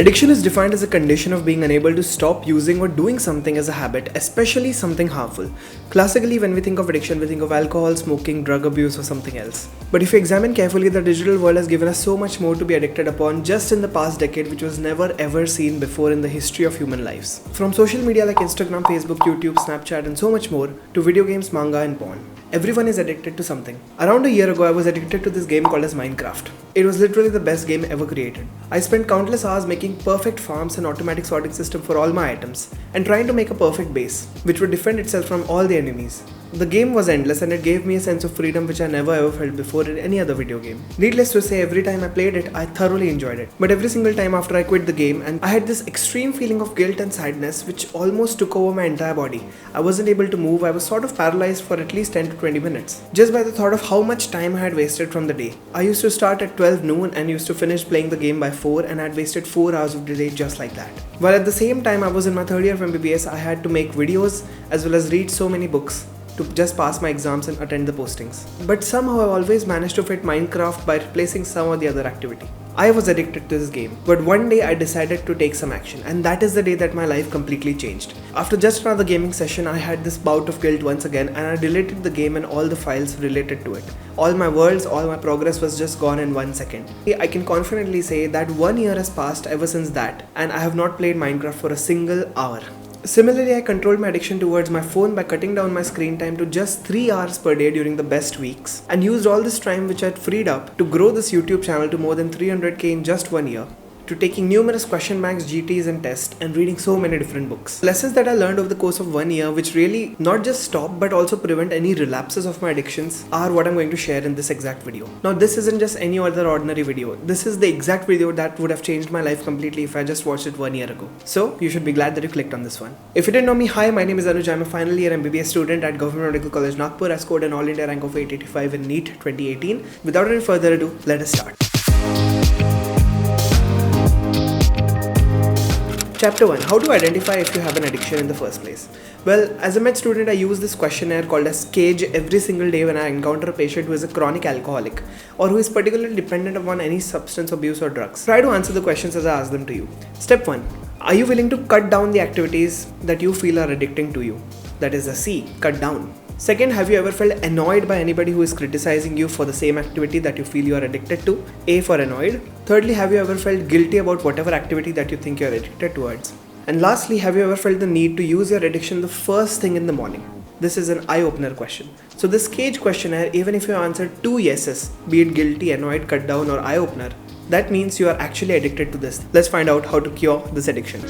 Addiction is defined as a condition of being unable to stop using or doing something as a habit, especially something harmful. Classically, when we think of addiction, we think of alcohol, smoking, drug abuse, or something else. But if you examine carefully, the digital world has given us so much more to be addicted upon just in the past decade, which was never ever seen before in the history of human lives. From social media like Instagram, Facebook, YouTube, Snapchat, and so much more, to video games, manga, and porn. Everyone is addicted to something. Around a year ago, I was addicted to this game called as Minecraft. It was literally the best game ever created. I spent countless hours making perfect farms and automatic sorting system for all my items, and trying to make a perfect base, which would defend itself from all the enemies. The game was endless and it gave me a sense of freedom which I never ever felt before in any other video game. Needless to say, every time I played it, I thoroughly enjoyed it. But every single time after I quit the game, and I had this extreme feeling of guilt and sadness which almost took over my entire body. I wasn't able to move, I was sort of paralyzed for at least 10 to 20 minutes. Just by the thought of how much time I had wasted from the day. I used to start at 12 noon and used to finish playing the game by 4, and I had wasted 4 hours of the day just like that. While at the same time I was in my third year of MBBS, I had to make videos as well as read so many books to just pass my exams and attend the postings. But somehow I always managed to fit Minecraft by replacing some or the other activity. I was addicted to this game, but one day I decided to take some action, and that is the day that my life completely changed. After just another gaming session, I had this bout of guilt once again, and I deleted the game and all the files related to it. All my worlds, all my progress was just gone in 1 second. I can confidently say that 1 year has passed ever since that, and I have not played Minecraft for a single hour. Similarly, I controlled my addiction towards my phone by cutting down my screen time to just 3 hours per day during the best weeks, and used all this time which I had freed up to grow this YouTube channel to more than 300k in just 1 year, to taking numerous question banks, GTs and tests, and reading so many different books. Lessons that I learned over the course of 1 year, which really not just stop but also prevent any relapses of my addictions, are what I'm going to share in this exact video. Now this isn't just any other ordinary video. This is the exact video that would have changed my life completely if I just watched it 1 year ago. So you should be glad that you clicked on this one. If you didn't know me, hi, my name is Anuj. I'm a final year MBBS student at Government Medical College Nagpur. I scored an All India rank of 885 in NEET 2018. Without any further ado, let us start. Chapter 1. How to identify if you have an addiction in the first place. Well, as a med student, I use this questionnaire called as CAGE every single day when I encounter a patient who is a chronic alcoholic or who is particularly dependent upon any substance abuse or drugs. Try to answer the questions as I ask them to you. Step 1. Are you willing to cut down the activities that you feel are addicting to you? That is a C. Cut down. Second, have you ever felt annoyed by anybody who is criticizing you for the same activity that you feel you are addicted to? A for annoyed. Thirdly, have you ever felt guilty about whatever activity that you think you are addicted towards? And lastly, have you ever felt the need to use your addiction the first thing in the morning? This is an eye-opener question. So this CAGE questionnaire, even if you answer 2 yeses, be it guilty, annoyed, cut down or eye-opener, that means you are actually addicted to this. Let's find out how to cure this addiction.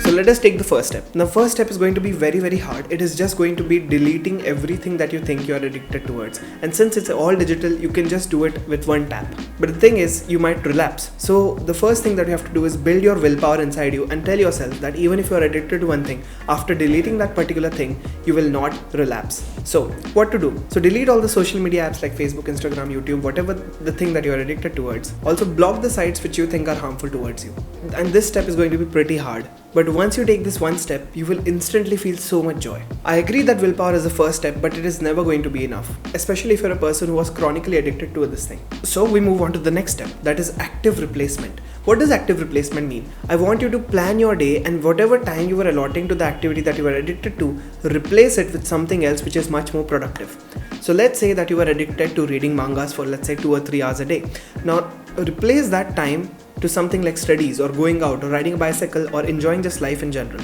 So let us take the first step. Now first step is going to be very hard. It is just going to be deleting everything that you think you are addicted towards. And since it's all digital, you can just do it with one tap. But the thing is, you might relapse. So the first thing that you have to do is build your willpower inside you and tell yourself that even if you are addicted to one thing, after deleting that particular thing, you will not relapse. So what to do? So delete all the social media apps like Facebook, Instagram, YouTube, whatever the thing that you are addicted towards. Also block the sites which you think are harmful towards you. And this step is going to be pretty hard. But once you take this one step, you will instantly feel so much joy. I agree that willpower is the first step, but it is never going to be enough, especially if you're a person who was chronically addicted to this thing. So we move on to the next step, that is active replacement. What does active replacement mean? I want you to plan your day, and whatever time you are allotting to the activity that you are addicted to, replace it with something else which is much more productive. So let's say that you are addicted to reading mangas for let's say 2 or 3 hours a day. Now replace that time to something like studies or going out or riding a bicycle or enjoying just life in general.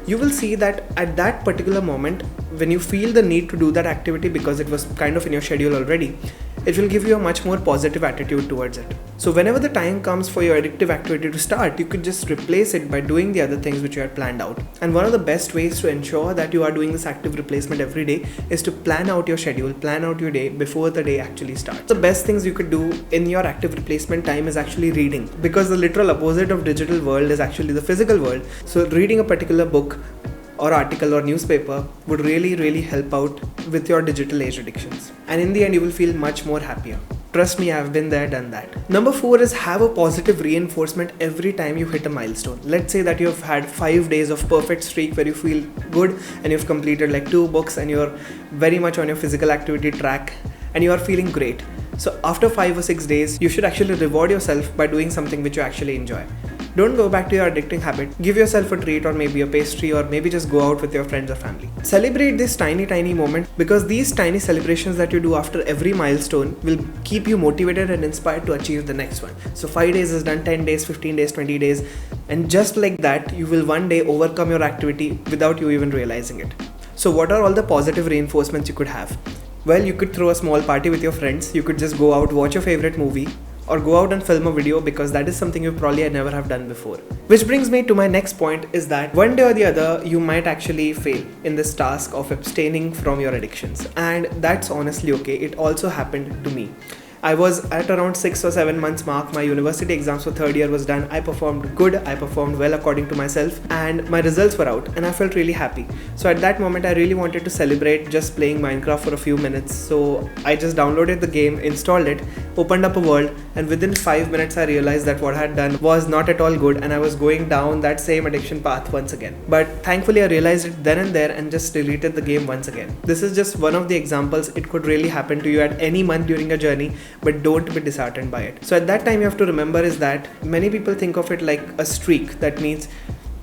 You will see that at that particular moment, when you feel the need to do that activity because it was kind of in your schedule already, it will give you a much more positive attitude towards it. So whenever the time comes for your addictive activity to start, you could just replace it by doing the other things which you had planned out. And one of the best ways to ensure that you are doing this active replacement every day is to plan out your schedule, plan out your day before the day actually starts. The best things you could do in your active replacement time is actually reading, because the literal opposite of digital world is actually the physical world. So reading a particular book or article or newspaper would really help out with your digital age addictions. And in the end, you will feel much more happier. Trust me, I've been there, done that. Number 4 is have a positive reinforcement every time you hit a milestone. Let's say that you have had 5 days of perfect streak where you feel good and you've completed like 2 books and you're very much on your physical activity track and you are feeling great. So after 5 or 6 days, you should actually reward yourself by doing something which you actually enjoy. Don't go back to your addicting habit. Give yourself a treat, or maybe a pastry, or maybe just go out with your friends or family. Celebrate this tiny moment, because these tiny celebrations that you do after every milestone will keep you motivated and inspired to achieve the next one. So 5 days is done, 10 days, 15 days, 20 days, and just like that, you will one day overcome your activity without you even realizing it. So what are all the positive reinforcements you could have? Well, you could throw a small party with your friends. You could just go out, watch your favorite movie, or go out and film a video, because that is something you probably never have done before. Which brings me to my next point, is that one day or the other you might actually fail in this task of abstaining from your addictions, and that's honestly okay. It also happened to me. I was at around 6 or 7 months mark. My university exams for third year was done. I performed good. I performed well according to myself, and my results were out, and I felt really happy. So at that moment, I really wanted to celebrate just playing Minecraft for a few minutes. So I just downloaded the game, installed it, opened up a world, and within 5 minutes, I realized that what I had done was not at all good, and I was going down that same addiction path once again. But thankfully, I realized it then and there and just deleted the game once again. This is just one of the examples. It could really happen to you at any month during your journey, but don't be disheartened by it. So at that time, you have to remember is that many people think of it like a streak. That means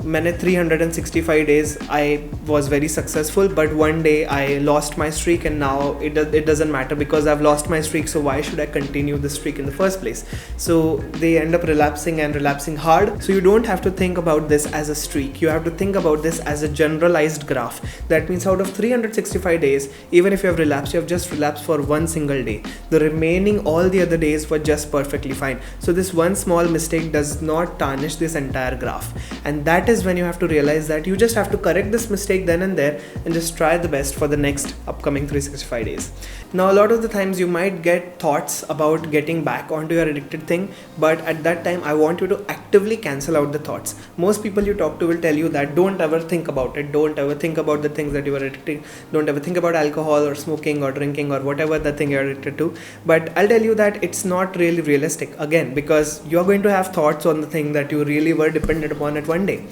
मैंने 365 days I was very successful, but one day I lost my streak, and now it doesn't matter because I've lost my streak, so why should I continue the streak in the first place? So they end up relapsing and relapsing hard. So you don't have to think about this as a streak. You have to think about this as a generalized graph. That means out of 365 days, even if you have relapsed, you have just relapsed for one single day. The remaining all the other days were just perfectly fine. So this one small mistake does not tarnish this entire graph, and that is when you have to realize that you just have to correct this mistake then and there and just try the best for the next upcoming 365 days. Now, a lot of the times you might get thoughts about getting back onto your addicted thing, but at that time I want you to actively cancel out the thoughts. Most people you talk to will tell you that don't ever think about it, don't ever think about the things that you are addicted, don't ever think about alcohol or smoking or drinking or whatever the thing you're addicted to. But I'll tell you that it's not really realistic, again, because you're going to have thoughts on the thing that you really were dependent upon at one day,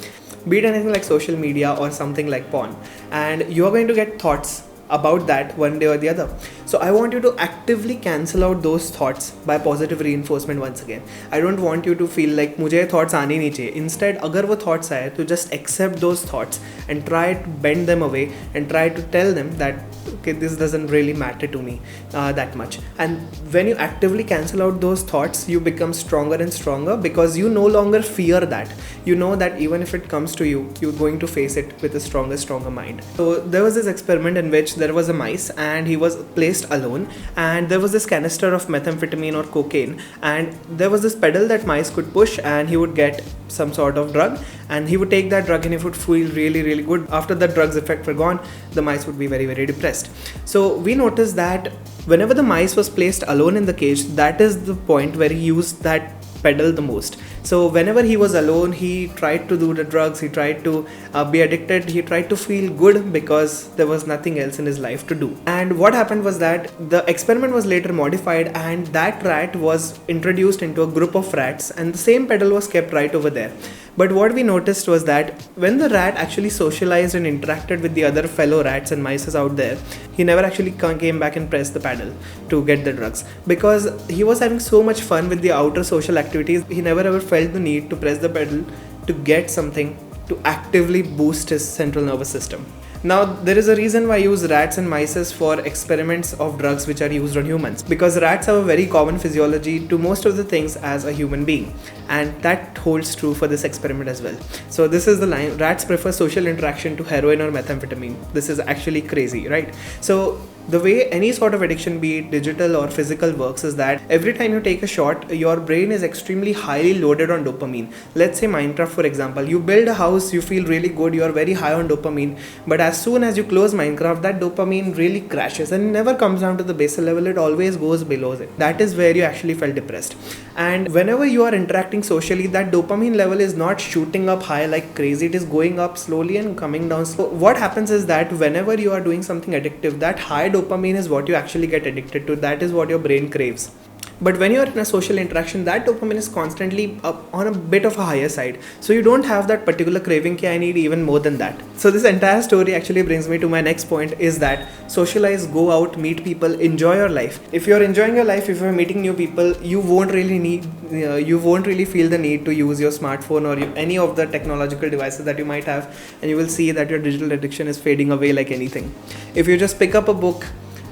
be it anything like social media or something like porn, and you're going to get thoughts about that one day or the other. So I want you to actively cancel out those thoughts by positive reinforcement once again. I don't want you to feel like मुझे thoughts आने नहीं चाहिए. Instead, अगर वो thoughts आए तो just accept those thoughts and try to bend them away and try to tell them that okay, this doesn't really matter to me that much. And when you actively cancel out those thoughts, you become stronger and stronger because you no longer fear that. You know that even if it comes to you, you're going to face it with a stronger mind. So there was this experiment in which there was a mice and he was placed alone, and there was this canister of methamphetamine or cocaine, and there was this pedal that mice could push, and he would get some sort of drug, and he would take that drug and he would feel really good. After the drug's effect were gone, the mice would be very depressed. So we noticed that whenever the mice was placed alone in the cage, that is the point where he used that pedal the most. So whenever he was alone, he tried to do the drugs, he tried to be addicted, he tried to feel good because there was nothing else in his life to do. And what happened was that the experiment was later modified, and that rat was introduced into a group of rats, and the same pedal was kept right over there. But what we noticed was that when the rat actually socialized and interacted with the other fellow rats and mice out there, he never actually came back and pressed the pedal to get the drugs, because he was having so much fun with the outer social activities. He never ever felt the need to press the pedal to get something to actively boost his central nervous system. Now, there is a reason why I use rats and mice for experiments of drugs which are used on humans, because rats have a very common physiology to most of the things as a human being, and that holds true for this experiment as well. So this is the line: rats prefer social interaction to heroin or methamphetamine. This is actually crazy, right? So the way any sort of addiction, be it digital or physical, works is that every time you take a shot, your brain is extremely highly loaded on dopamine. Let's say Minecraft, for example. You build a house, you feel really good, you are very high on dopamine, but as soon as you close Minecraft, that dopamine really crashes and never comes down to the basal level. It always goes below it. That is where you actually felt depressed. And whenever you are interacting socially, that dopamine level is not shooting up high like crazy. It is going up slowly and coming down. So what happens is that whenever you are doing something addictive, that high dopamine is what you actually get addicted to. That is what your brain craves. But when you're in a social interaction, that dopamine is constantly up on a bit of a higher side. So you don't have that particular craving, I need even more than that. So this entire story actually brings me to my next point, is that socialize, go out, meet people, enjoy your life. If you're enjoying your life, if you're meeting new people, you won't really feel the need to use your smartphone or any of the technological devices that you might have, and you will see that your digital addiction is fading away like anything. If you just pick up a book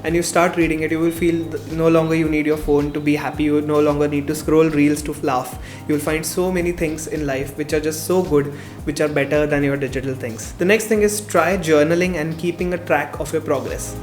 and you start reading it, you will feel no longer you need your phone to be happy. You no longer need to scroll reels to laugh. You will find so many things in life which are just so good, which are better than your digital things. The next thing is try journaling and keeping a track of your progress.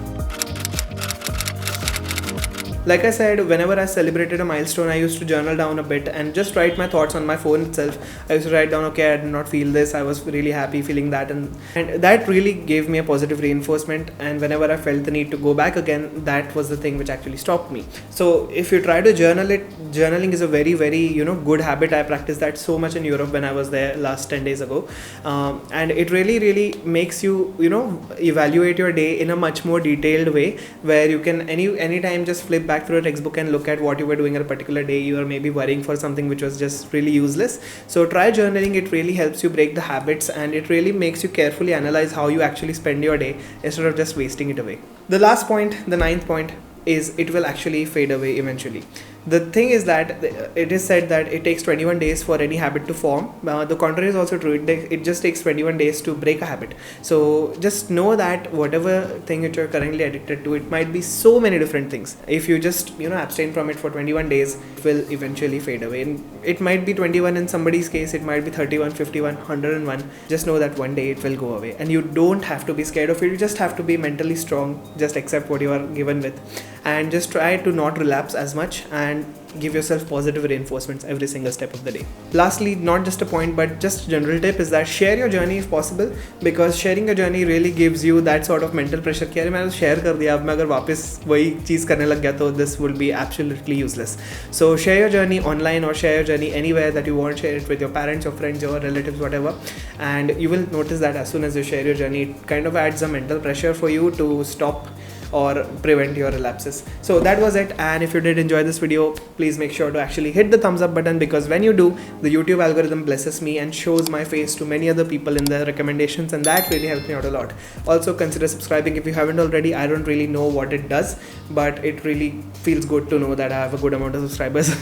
Like I said, whenever I celebrated a milestone, I used to journal down a bit and just write my thoughts on my phone itself. I used to write down, okay, I did not feel this, I was really happy feeling that, and that really gave me a positive reinforcement. And whenever I felt the need to go back again, that was the thing which actually stopped me. So if you try to journal it, journaling is a very, very good habit. I practiced that so much in Europe when I was there last 10 days ago, and it really makes you evaluate your day in a much more detailed way, where you can anytime just flip back through a textbook and look at what you were doing at a particular day. You are maybe worrying for something which was just really useless. So try journaling. It really helps you break the habits, and it really makes you carefully analyze how you actually spend your day instead of just wasting it away. The last point, the 9th point, is it will actually fade away eventually. The thing is that it is said that it takes 21 days for any habit to form. The contrary is also true. It just takes 21 days to break a habit. So just know that whatever thing that you're currently addicted to, it might be so many different things. If you just abstain from it for 21 days, it will eventually fade away. And it might be 21 in somebody's case, it might be 31, 51, 101. Just know that one day it will go away, and you don't have to be scared of it. You just have to be mentally strong. Just accept what you are given with, and just try to not relapse as much, and give yourself positive reinforcements every single step of the day. Lastly, not just a point but just a general tip, is that share your journey if possible, because sharing your journey really gives you that sort of mental pressure कि अरे मैंने share कर दिया, अब मैं अगर वापस वही चीज़ करने लग गया तो this will be absolutely useless. So share your journey online or share your journey anywhere that you want. Share it with your parents, your friends, your relatives, whatever, and you will notice that as soon as you share your journey, it kind of adds a mental pressure for you to stop or prevent your relapses. So that was it, and if you did enjoy this video, please make sure to actually hit the thumbs up button, because when you do, the YouTube algorithm blesses me and shows my face to many other people in the recommendations, and that really helps me out a lot. Also consider subscribing if you haven't already. I don't really know what it does, but it really feels good to know that I have a good amount of subscribers.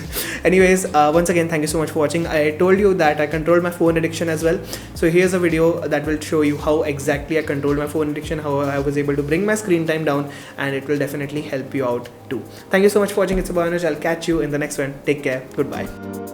Anyways, once again, thank you so much for watching. I told you that I controlled my phone addiction as well, so here's a video that will show you how exactly I controlled my phone addiction, how I was able to bring my screen time down, and it will definitely help you out too. Thank you so much for watching. It's Anuj. I'll catch you in the next one. Take care. Goodbye.